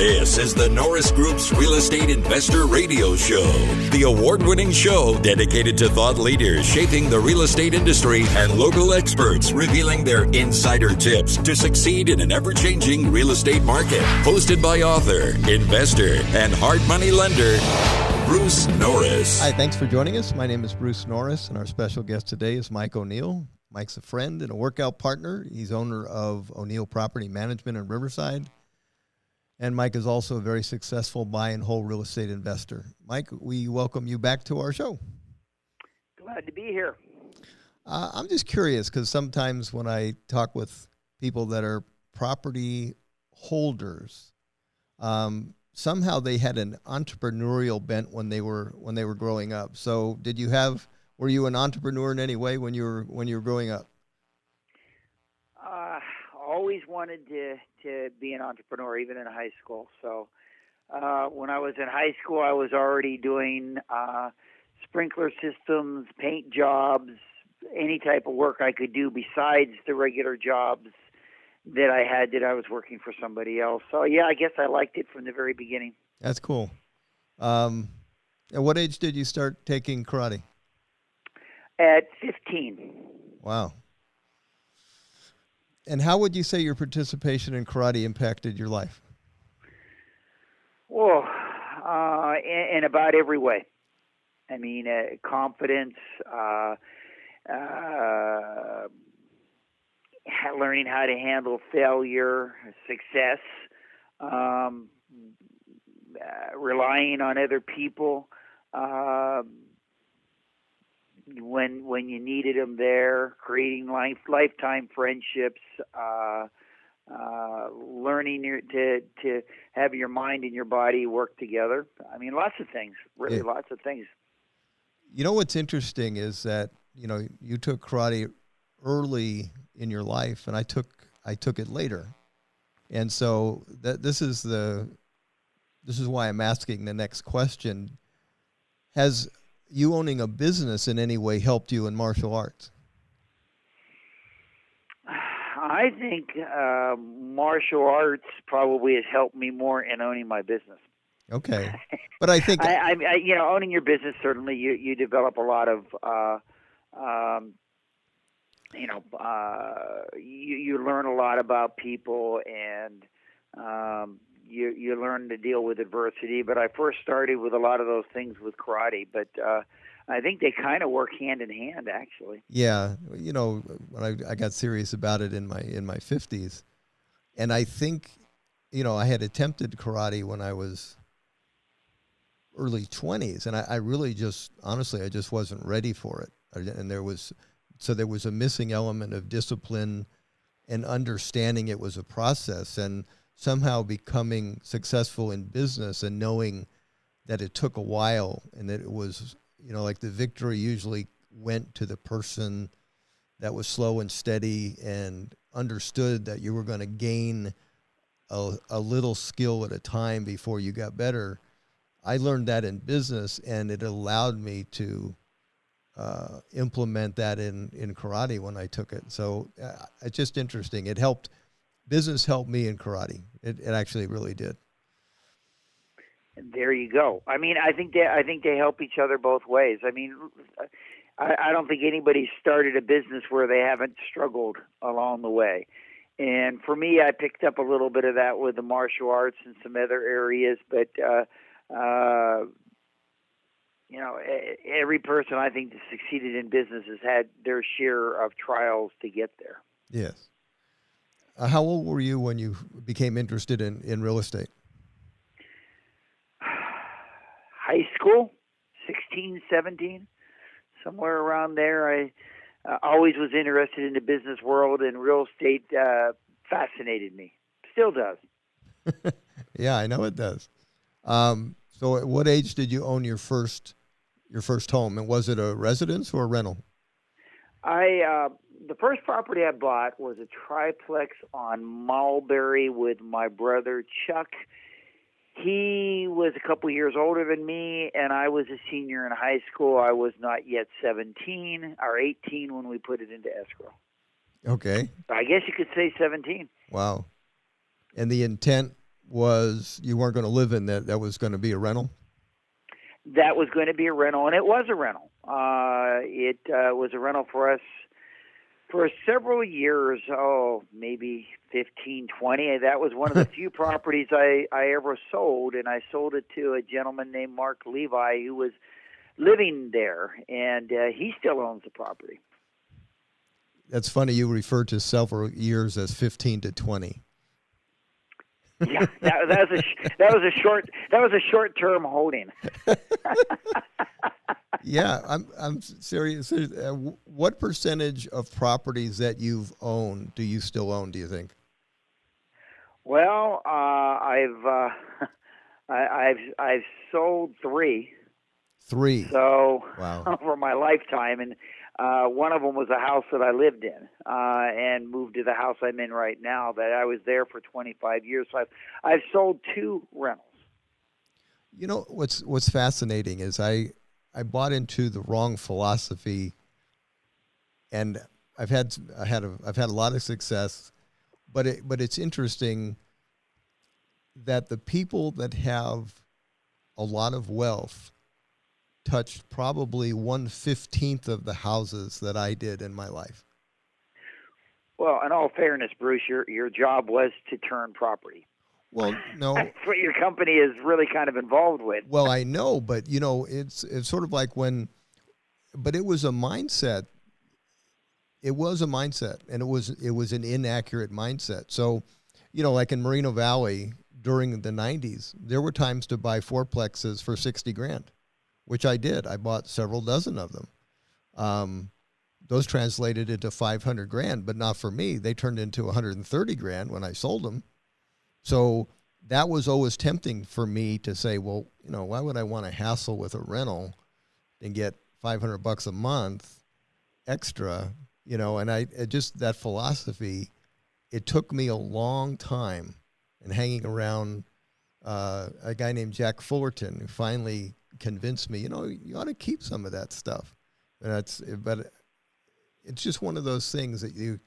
This is the Norris Group's Real Estate Investor Radio Show, the award-winning show dedicated to thought leaders shaping the real estate industry and local experts revealing their insider tips to succeed in an ever-changing real estate market. Hosted by author, investor, and hard money lender, Bruce Norris. Hi, thanks for joining us. My name is Bruce Norris, and our special guest today is Mike O'Neill. Mike's a friend and a workout partner. He's owner of O'Neill Property Management in Riverside. And Mike is also a very successful buy and hold real estate investor. Mike, we welcome you back to our show. Glad to be here. I'm just curious because sometimes when I talk with people that are property holders, somehow they had an entrepreneurial bent when they were growing up. So were you an entrepreneur in any way when you were growing up? Always wanted to be an entrepreneur, even in high school. So when I was in high school, I was already doing sprinkler systems, paint jobs, any type of work I could do besides the regular jobs that I was working for somebody else. So, yeah, I guess I liked it from the very beginning. That's cool. At what age did you start taking karate? At 15. Wow. And how would you say your participation in karate impacted your life? Well, in about every way. I mean, confidence, learning how to handle failure, success, relying on other people when you needed them there, creating lifetime friendships, learning to have your mind and your body work together. I mean, lots of things, really, lots of things. You know what's interesting is that, you took karate early in your life, and I took it later. And so this is why I'm asking the next question. Has you owning a business in any way helped you in martial arts? I think martial arts probably has helped me more in owning my business. Okay, but I think owning your business, certainly you develop a lot of you learn a lot about people, and you learn to deal with adversity. But I first started with a lot of those things with karate, but I think they kind of work hand in hand, actually. Yeah, when I got serious about it in my 50s, and I think, I had attempted karate when I was early 20s, and I really honestly, I just wasn't ready for it. And there was a missing element of discipline and understanding it was a process, and somehow becoming successful in business and knowing that it took a while and that it was, like the victory usually went to the person that was slow and steady and understood that you were going to gain a little skill at a time before you got better. I learned that in business, and it allowed me to implement that in karate when I took it. So it's just interesting. Business helped me in karate. It actually really did. There you go. I mean, I think they help each other both ways. I mean, I don't think anybody started a business where they haven't struggled along the way. And for me, I picked up a little bit of that with the martial arts and some other areas, but every person I think that succeeded in business has had their share of trials to get there. Yes. How old were you when you became interested in real estate? High school, 16, 17, somewhere around there. I always was interested in the business world, and real estate fascinated me. Still does. Yeah, I know it does. So at what age did you own your first home? And was it a residence or a rental? The first property I bought was a triplex on Mulberry with my brother Chuck. He was a couple years older than me, and I was a senior in high school. I was not yet 17 or 18 when we put it into escrow. Okay. I guess you could say 17. Wow. And the intent was you weren't going to live in that. That was going to be a rental. That was going to be a rental, and it was a rental. It was a rental for us for several years, maybe 15, 20. That was one of the few properties I ever sold, and I sold it to a gentleman named Mark Levi who was living there, and he still owns the property. That's funny. You referred to several years as 15 to 20. Yeah, that was a short term holding. Yeah, I'm serious. What percentage of properties that you've owned do you still own, do you think? Well, I've sold three. Three. So Wow. over my lifetime, and one of them was a house that I lived in, and moved to the house I'm in right now. That I was there for 25 years. So I've sold two rentals. You know what's fascinating is I bought into the wrong philosophy, and I've had a lot of success, but it's interesting that the people that have a lot of wealth touched probably 1/15 of the houses that I did in my life. Well, in all fairness, Bruce, your job was to turn property. Well, no. That's what your company is really kind of involved with. Well, I know, but it's sort of like but it was a mindset. It was a mindset, and it was an inaccurate mindset. So, like in Moreno Valley during the 90s, there were times to buy fourplexes for $60,000, which I did. I bought several dozen of them. Those translated into $500,000, but not for me. They turned into $130,000 when I sold them. So that was always tempting for me to say, well, why would I want to hassle with a rental and get $500 a month extra, and just that philosophy, it took me a long time and hanging around a guy named Jack Fullerton who finally convinced me, you ought to keep some of that stuff. But it's just one of those things that you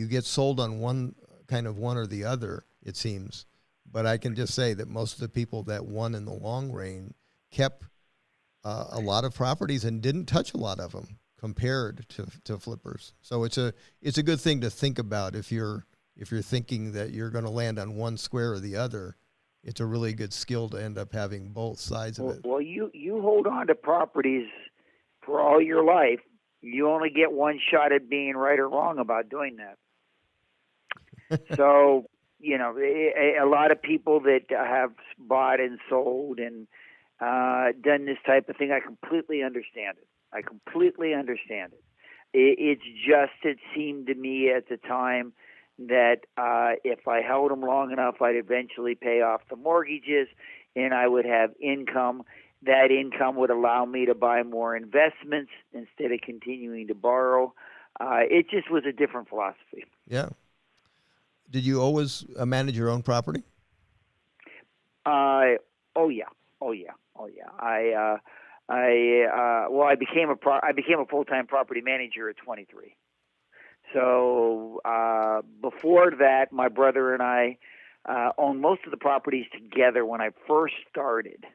get sold on one or the other, it seems. But I can just say that most of the people that won in the long range kept a lot of properties and didn't touch a lot of them compared to flippers. So it's a good thing to think about if you're thinking that you're going to land on one square or the other. It's a really good skill to end up having both sides of it. Well, you hold on to properties for all your life. You only get one shot at being right or wrong about doing that. So, a lot of people that have bought and sold and done this type of thing, I completely understand it. It seemed to me at the time that if I held them long enough, I'd eventually pay off the mortgages and I would have income. That income would allow me to buy more investments instead of continuing to borrow. It just was a different philosophy. Yeah. Did you always manage your own property? Oh yeah. I became a full-time property manager at 23. So before that, my brother and I owned most of the properties together when I first started.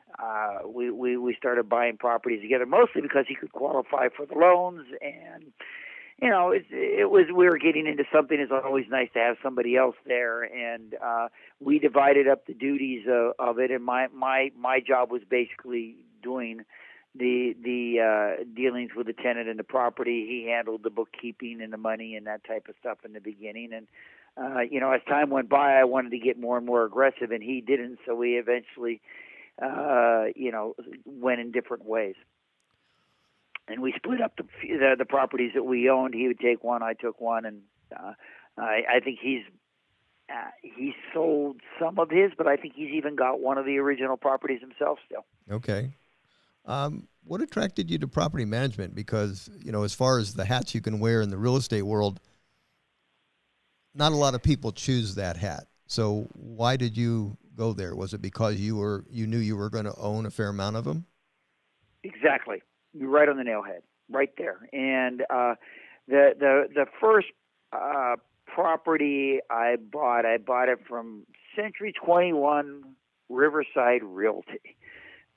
We started buying properties together, mostly because he could qualify for the loans, and we were getting into something. It's always nice to have somebody else there, and we divided up the duties of it. And my job was basically doing the dealings with the tenant and the property. He handled the bookkeeping and the money and that type of stuff in the beginning. And as time went by, I wanted to get more and more aggressive, and he didn't. So we eventually, went in different ways. And we split up the properties that we owned. He would take one, I took one, and I think he sold some of his, but I think he's even got one of the original properties himself still. Okay. What attracted you to property management? Because, as far as the hats you can wear in the real estate world, not a lot of people choose that hat. So why did you go there? Was it because you knew you were going to own a fair amount of them? Exactly. You're right on the nail head, right there. And the first property I bought it from Century 21 Riverside Realty.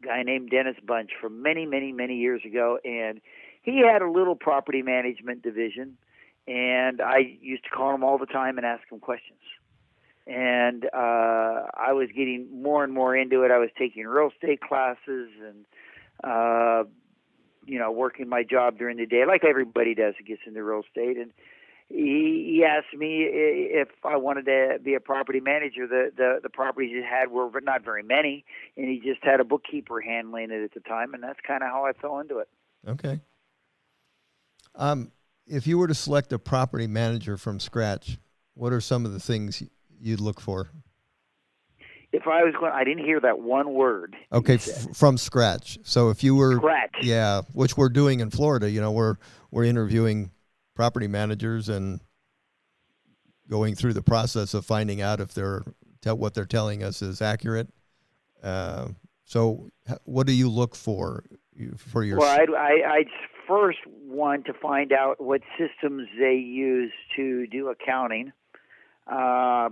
Guy named Dennis Bunch from many, many, many years ago, and he had a little property management division, and I used to call him all the time and ask him questions. And I was getting more and more into it. I was taking real estate classes and, working my job during the day, like everybody does who gets into real estate. And he asked me if I wanted to be a property manager. The properties he had were not very many, and he just had a bookkeeper handling it at the time, and that's kind of how I fell into it. Okay. If you were to select a property manager from scratch, what are some of the things you'd look for? If I was going, I didn't hear that one word. Okay, from scratch. So if you were, scratch. Yeah, which we're doing in Florida. We're interviewing property managers and going through the process of finding out if what they're telling us is accurate. So what do you look for your? Well, I'd first want to find out what systems they use to do accounting. Are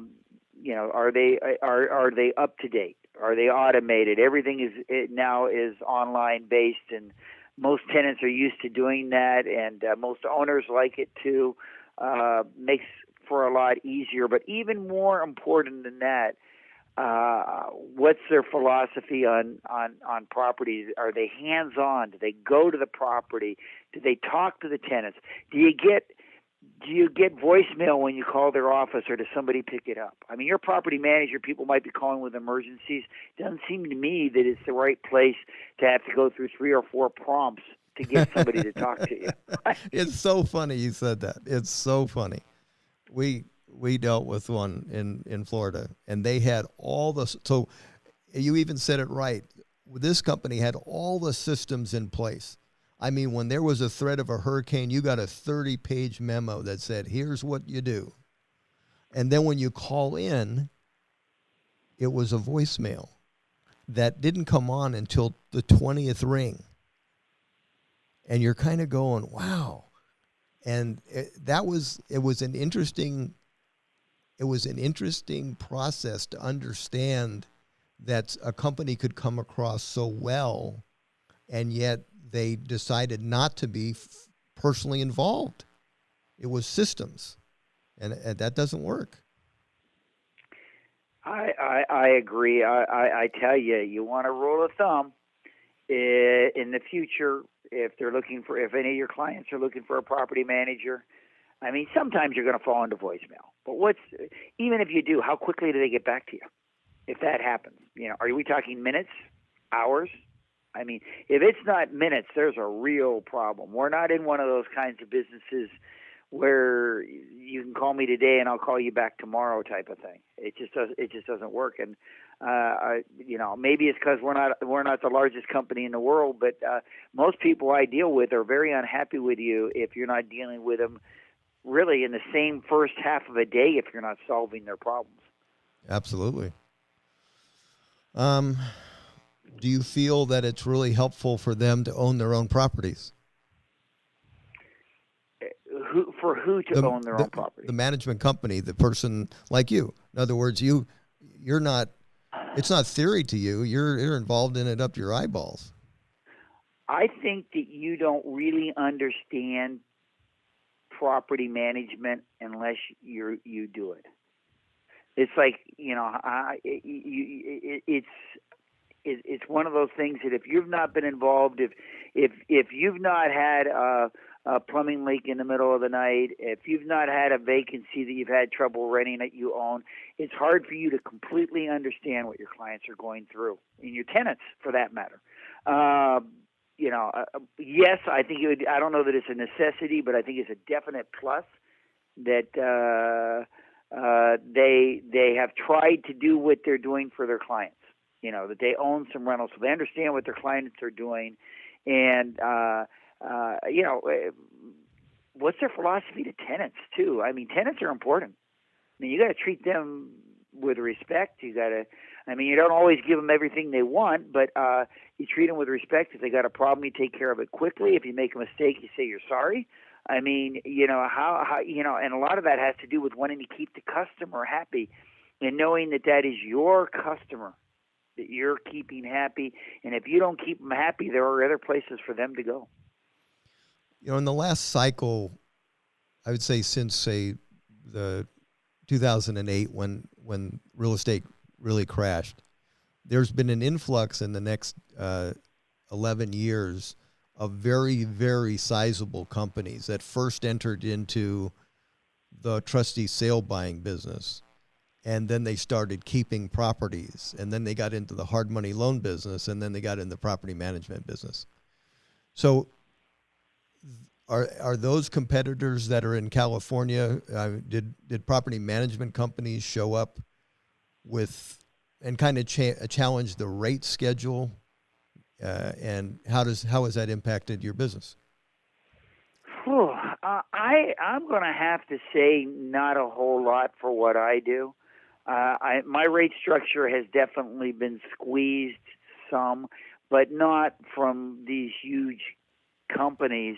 they up to date? Are they automated? Everything now is online based, and most tenants are used to doing that, and most owners like it too. Makes for a lot easier. But even more important than that, what's their philosophy on properties? Are they hands-on? Do they go to the property? Do they talk to the tenants? Do you get voicemail when you call their office, or does somebody pick it up? I mean, your property manager, people might be calling with emergencies. It doesn't seem to me that it's the right place to have to go through 3 or 4 prompts to get somebody to talk to you. It's so funny you said that. It's so funny. We dealt with one in Florida, and they had so you even said it right. This company had all the systems in place. I mean, when there was a threat of a hurricane, you got a 30-page memo that said, here's what you do. And then when you call in, it was a voicemail that didn't come on until the 20th ring. And you're kind of going, wow. And it was an interesting process to understand that a company could come across so well, and yet they decided not to be personally involved. It was systems, and that doesn't work. I agree. I tell you, you want a rule of thumb in the future. If any of your clients are looking for a property manager, I mean, sometimes you're going to fall into voicemail. But even if you do, how quickly do they get back to you? If that happens, are we talking minutes, hours? I mean, if it's not minutes, there's a real problem. We're not in one of those kinds of businesses where you can call me today and I'll call you back tomorrow type of thing. It just doesn't work. And maybe it's because we're not the largest company in the world, but most people I deal with are very unhappy with you if you're not dealing with them really in the same first half of a day if you're not solving their problems. Absolutely. Do you feel that it's really helpful for them to own their own properties? Who to own their own property? The management company, the person like you. In other words, you're not. It's not theory to you. You're involved in it up to your eyeballs. I think that you don't really understand property management unless you do it. It's like it's one of those things that if you've not been involved, if you've not had a plumbing leak in the middle of the night, if you've not had a vacancy that you've had trouble renting that you own, it's hard for you to completely understand what your clients are going through, and your tenants for that matter. Yes, I think I don't know that it's a necessity, but I think it's a definite plus that they have tried to do what they're doing for their clients. That they own some rentals, so they understand what their clients are doing, and what's their philosophy to tenants too? I mean, tenants are important. I mean, you got to treat them with respect. You don't always give them everything they want, but you treat them with respect. If they got a problem, you take care of it quickly. If you make a mistake, you say you're sorry. I mean, how and a lot of that has to do with wanting to keep the customer happy. and knowing that that is your customer that you're keeping happy. And if you don't keep them happy, there are other places for them to go. You know, in the last cycle, I would say since, say, the 2008 when real estate really crashed, there's been an influx in the next 11 years of very, very sizable companies that first entered into the trustee sale buying business. And then they started keeping properties. And then they got into the hard money loan business. And then they got in the property management business. So are those competitors that are in California, did property management companies show up with and kind of challenge the rate schedule? And how has that impacted your business? I'm going to have to say not a whole lot for what I do. My rate structure has definitely been squeezed some, but not from these huge companies.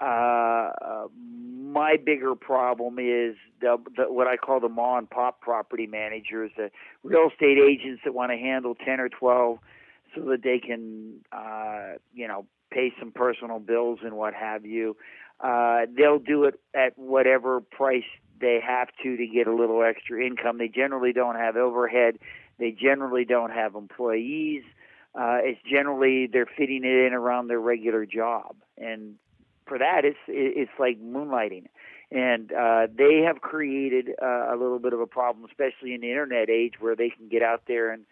My bigger problem is the what I call the mom and pop property managers, the real estate agents that want to handle 10 or 12 so that they can, pay some personal bills and what have you. They'll do it at whatever price they have to get a little extra income. They generally don't have overhead. They generally don't have employees. It's generally they're fitting it in around their regular job. And for that, it's like moonlighting. And they have created a little bit of a problem, especially in the internet age, where they can get out there and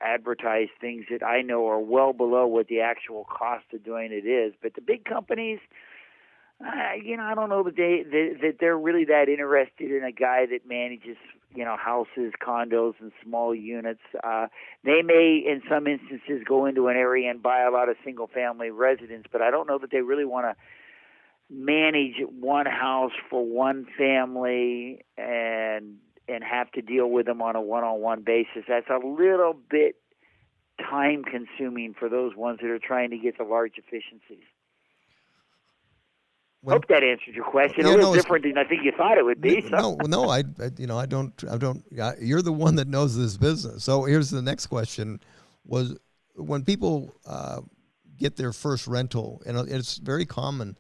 advertise things that I know are well below what the actual cost of doing it is. But the big companies, I don't know that they're really that interested in a guy that manages, houses, condos, and small units. They may, in some instances, go into an area and buy a lot of single-family residents, but I don't know that they really want to manage one house for one family and have to deal with them on a one-on-one basis. That's a little bit time-consuming for those ones that are trying to get the large efficiencies. Hope that answered your question. A little different than I think you thought it would be. No, I don't. You're the one that knows this business. So here's the next question: was when people get their first rental, and it's very common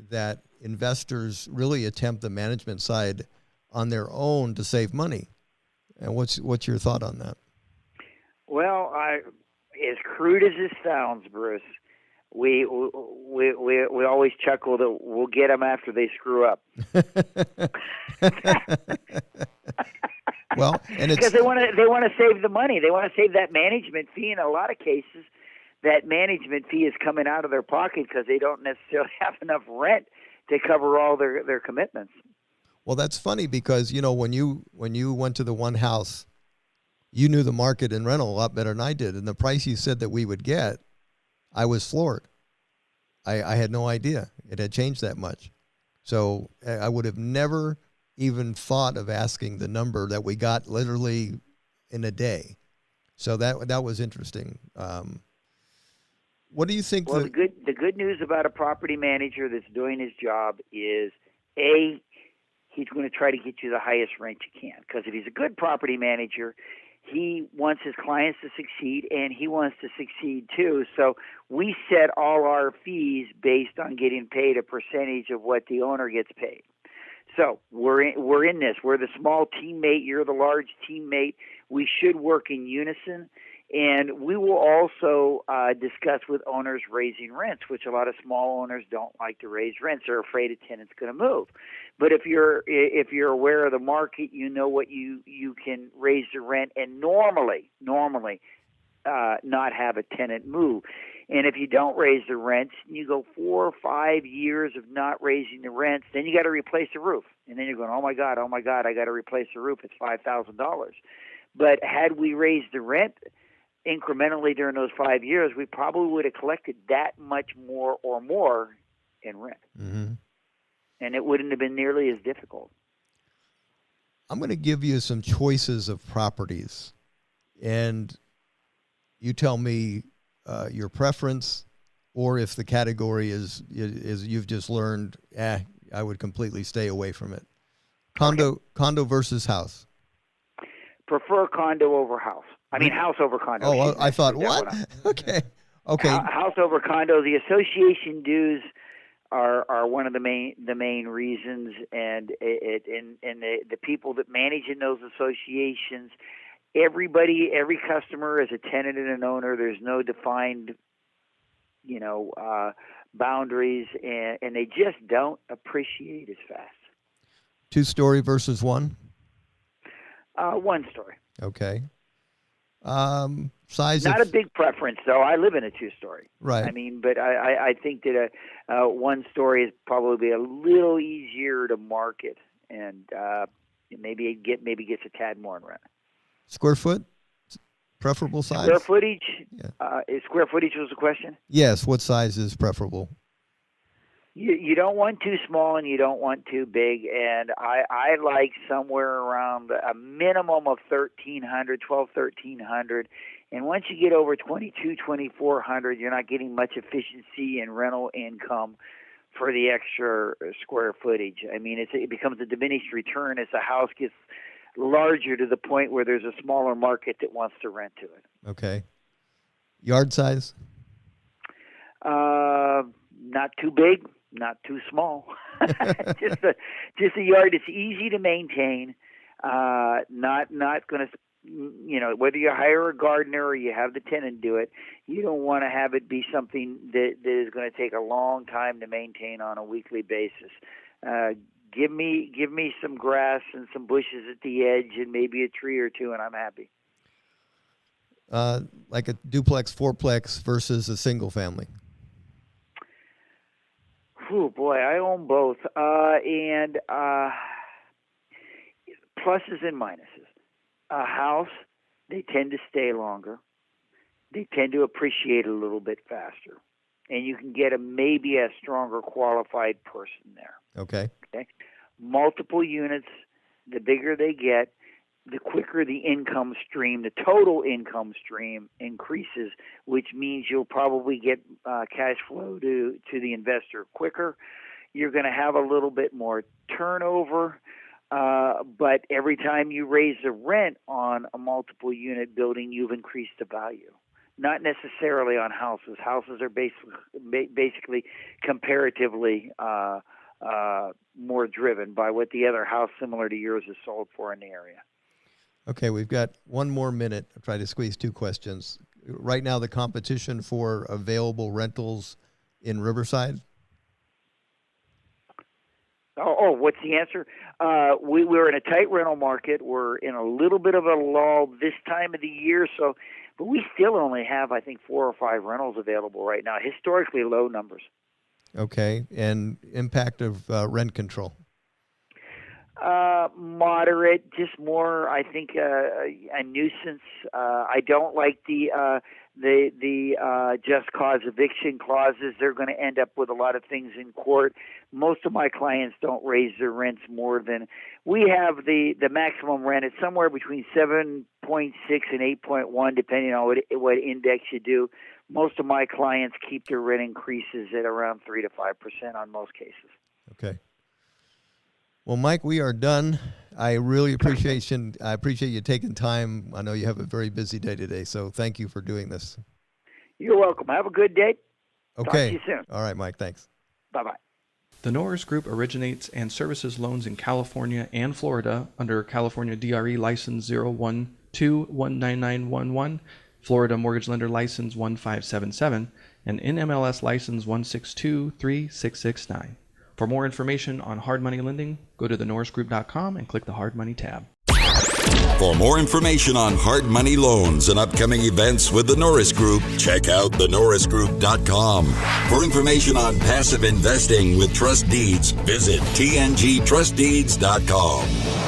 that investors really attempt the management side on their own to save money. And what's your thought on that? Well, as crude as this sounds, Bruce, we always chuckle that we'll get them after they screw up. Well, and it's because they want to save the money. They want to save that management fee. In a lot of cases, that management fee is coming out of their pocket because they don't necessarily have enough rent to cover all their commitments. Well, that's funny because, when you went to the one house, you knew the market and rental a lot better than I did. And the price you said that we would get, I was floored. I had no idea it had changed that much. So I would have never even thought of asking the number that we got literally in a day. So that was interesting. What do you think? Well, the good news about a property manager that's doing his job is, A, he's going to try to get you the highest rent you can. Because if he's a good property manager, he wants his clients to succeed, and he wants to succeed too. So we set all our fees based on getting paid a percentage of what the owner gets paid. So we're in this. We're the small teammate. You're the large teammate. We should work in unison. And we will also discuss with owners raising rents, which a lot of small owners don't like to raise rents. They're afraid a tenant's going to move. But if you're aware of the market, you know what you can raise the rent and normally not have a tenant move. And if you don't raise the rents, you go 4 or 5 years of not raising the rents, then you got to replace the roof. And then you're going, oh my God, I got to replace the roof. It's $5,000. But had we raised the rent incrementally during those 5 years, we probably would have collected that much more or more in rent. Mm-hmm. And it wouldn't have been nearly as difficult. I'm going to give you some choices of properties, and you tell me your preference, or if the category is you've just learned, I would completely stay away from it. Condo versus house. Prefer condo over house. I mean, house over condo. Oh, I thought what? Okay. House over condo. The association dues are one of the main reasons, and the people that manage in those associations, every customer is a tenant and an owner. There's no defined, boundaries, and they just don't appreciate as fast. 2-story versus 1? 1 story. Okay. Size. Not a big preference, though. I live in a 2-story. Right. I mean, but I think that a 1 story is probably a little easier to market, and maybe gets a tad more in rent. Square foot, preferable size. Square footage. Yeah. Square footage was the question. Yes. What size is preferable? You don't want too small and you don't want too big, and I like somewhere around a minimum of 1,300, and once you get over 2,400, you're not getting much efficiency in rental income for the extra square footage. I mean, it becomes a diminished return as the house gets larger to the point where there's a smaller market that wants to rent to it. Okay. Yard size? Not too big. Not too small. just a yard that's easy to maintain. Not going to, whether you hire a gardener or you have the tenant do it, you don't want to have it be something that is going to take a long time to maintain on a weekly basis. Give me some grass and some bushes at the edge and maybe a tree or two, and I'm happy. Like a duplex, fourplex versus a single family. Oh boy, I own both, and pluses and minuses. A house, they tend to stay longer. They tend to appreciate a little bit faster, and you can get maybe a stronger qualified person there. Okay. Multiple units, the bigger they get, the quicker the income stream, the total income stream increases, which means you'll probably get cash flow to the investor quicker. You're going to have a little bit more turnover, but every time you raise the rent on a multiple unit building, you've increased the value. Not necessarily on houses. Houses are basically comparatively more driven by what the other house similar to yours is sold for in the area. Okay, we've got 1 more minute. I'll try to squeeze 2 questions. Right now, the competition for available rentals in Riverside? Oh, what's the answer? We're in a tight rental market. We're in a little bit of a lull this time of the year, but we still only have, I think, 4 or 5 rentals available right now, historically low numbers. Okay, and impact of rent control? Moderate, just more, I think, a nuisance. I don't like the just cause eviction clauses. They're going to end up with a lot of things in court. Most of my clients don't raise their rents more than we have the maximum rent. It's somewhere between 7.6 and 8.1, depending on what index you do. Most of my clients keep their rent increases at around 3 to 5% on most cases. Okay. Well, Mike, we are done. I really appreciate you taking time. I know you have a very busy day today, so thank you for doing this. You're welcome. Have a good day. Okay. Talk to you soon. All right, Mike. Thanks. Bye-bye. The Norris Group originates and services loans in California and Florida under California DRE License 012-19911, Florida Mortgage Lender License 1577, and NMLS License 1623669. For more information on hard money lending, go to thenorrisgroup.com and click the Hard Money tab. For more information on hard money loans and upcoming events with the Norris Group, check out thenorrisgroup.com. For information on passive investing with trust deeds, visit tngtrustdeeds.com.